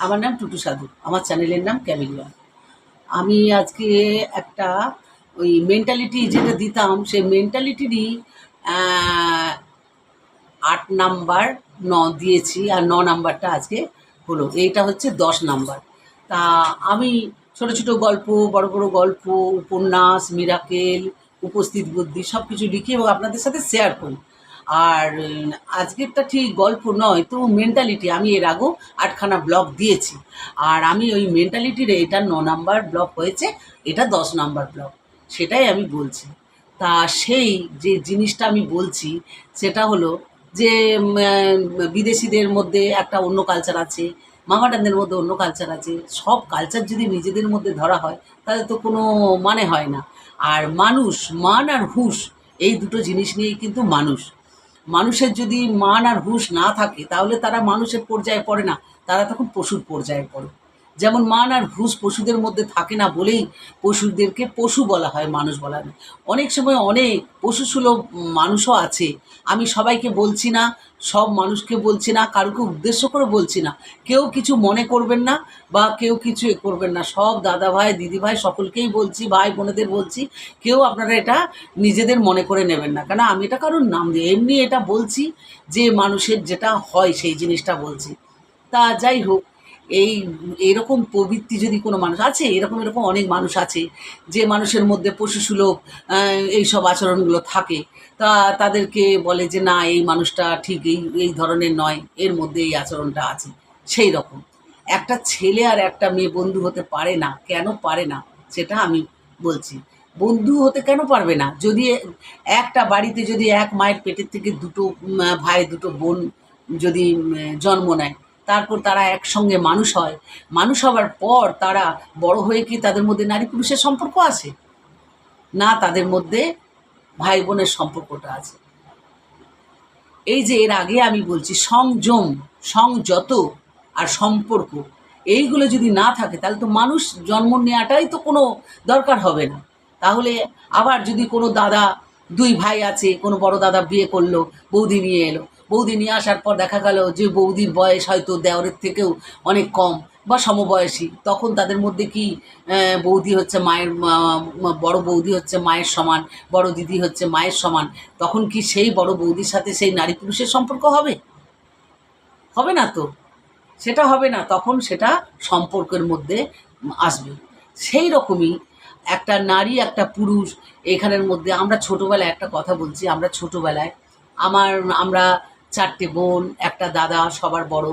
আমার নাম টুটু সাধু, আমার চ্যানেলের নাম ক্যামেলিয়ন। আমি আজকে একটা ওই মেন্টালিটি যেটা দিতাম সেই মেন্টালিটিরই ৮ নাম্বার দিয়েছি, আর ৯ নাম্বারটা আজকে হলো, এইটা হচ্ছে ১০ নাম্বার। তা আমি ছোট ছোট গল্প, বড় বড় গল্প, উপন্যাস, মিরাকেল, উপস্থিত বুদ্ধি সব কিছু লিখি এবং আপনাদের সাথে শেয়ার করি। আর আজকেরটা ঠিক গল্প নয়, তো মেন্টালিটি আমি এর আগেও ৮খানা ব্লগ দিয়েছি। আর আমি ওই মেন্টালিটির এটা ৯ নাম্বার ব্লগ হয়েছে, এটা ১০ নাম্বার ব্লগ, সেটাই আমি বলছি। তা সেই যে জিনিসটা আমি বলছি সেটা হলো যে বিদেশিদের মধ্যে একটা অন্য কালচার আছে, মামাটানদের মধ্যে অন্য কালচার আছে। সব কালচার যদি নিজেদের মধ্যে ধরা হয় তাহলে তো কোনো মানে হয় না। আর মানুষ, মান আর হুঁশ, এই দুটো জিনিস নিয়েই কিন্তু মানুষ। মানুষের যদি মান আর হুঁশ না থাকে তাহলে তারা মানুষের পর্যায়ে পড়ে না, তারা তখন পশুর পর্যায়ে পড়ে। যেমন মান আর হুঁশ পশুদের মধ্যে থাকে না বলেই পশুদেরকে পশু বলা হয়, মানুষ বলা হয়। অনেক সময় অনেক পশুসুলভ মানুষও আছে। আমি সবাইকে বলছি না, সব মানুষকে বলছি না, কারুকে উদ্দেশ্য করে বলছি না। কেউ কিছু মনে করবেন না বা কেউ কিছু করবেন না। সব দাদা ভাই, দিদি ভাই সকলকেই বলছি, ভাই বোনেদের বলছি, কেউ আপনারা এটা নিজেদের মনে করে নেবেন না। কেন আমি এটা কারোর নাম দিয়ে এমনি এটা বলছি, যে মানুষের যেটা হয় সেই জিনিসটা বলছি। তা যাই হোক, এই এরকম প্রবৃত্তি যদি কোনো মানুষ আছে, এরকম এরকম অনেক মানুষ আছে যে মানুষের মধ্যে পশুসুলভ এইসব আচরণগুলো থাকে। তা তাদেরকে বলে যে না, এই মানুষটা ঠিক এই ধরনের নয়, এর মধ্যে এই আচরণটা আছে। সেই রকম একটা ছেলে আর একটা মেয়ে বন্ধু হতে পারে না, কেন পারে না সেটা আমি বলছি। বন্ধু হতে কেন পারবে না? যদি একটা বাড়িতে যদি এক মায়ের পেটের থেকে দুটো ভাই, দুটো বোন যদি জন্ম নেয়, তারপর তারা একসঙ্গে মানুষ হয়। মানুষ হবার পর তারা বড় হয়ে কি তাদের মধ্যে নারী পুরুষের সম্পর্ক আছে? না, তাদের মধ্যে ভাই বোনের সম্পর্কটা আছে। এই যে এর আগে আমি বলছি সংযম, সংযত আর সম্পর্ক, এইগুলো যদি না থাকে তাহলে তো মানুষ জন্ম নেওয়াটাই তো কোনো দরকার হবে না। তাহলে আবার যদি কোনো দাদা, 2 ভাই আছে, কোনো বড় দাদা বিয়ে করলো, বৌদি নিয়ে এলো, বৌদি নিয়ে আসার পর দেখা গেল যে বৌদির বয়স হয়তো দেওরের থেকেও অনেক কম বা সমবয়সী, তখন তাদের মধ্যে কি বৌদি হচ্ছে মায়ের বড় বৌদি হচ্ছে মায়ের সমান, বড় দিদি হচ্ছে মায়ের সমান, তখন কি সেই বড় বৌদির সাথে সেই নারী পুরুষের সম্পর্ক হবে? হবে না তো, সেটা হবে না। তখন সেটা সম্পর্কের মধ্যে আসবে। সেই রকমই একটা নারী একটা পুরুষ, এখানের মধ্যে আমরা ছোটোবেলায় একটা কথা বলছি, আমরা ছোটোবেলায় আমরা 4টে বোন, একটা দাদা, সবার বড়।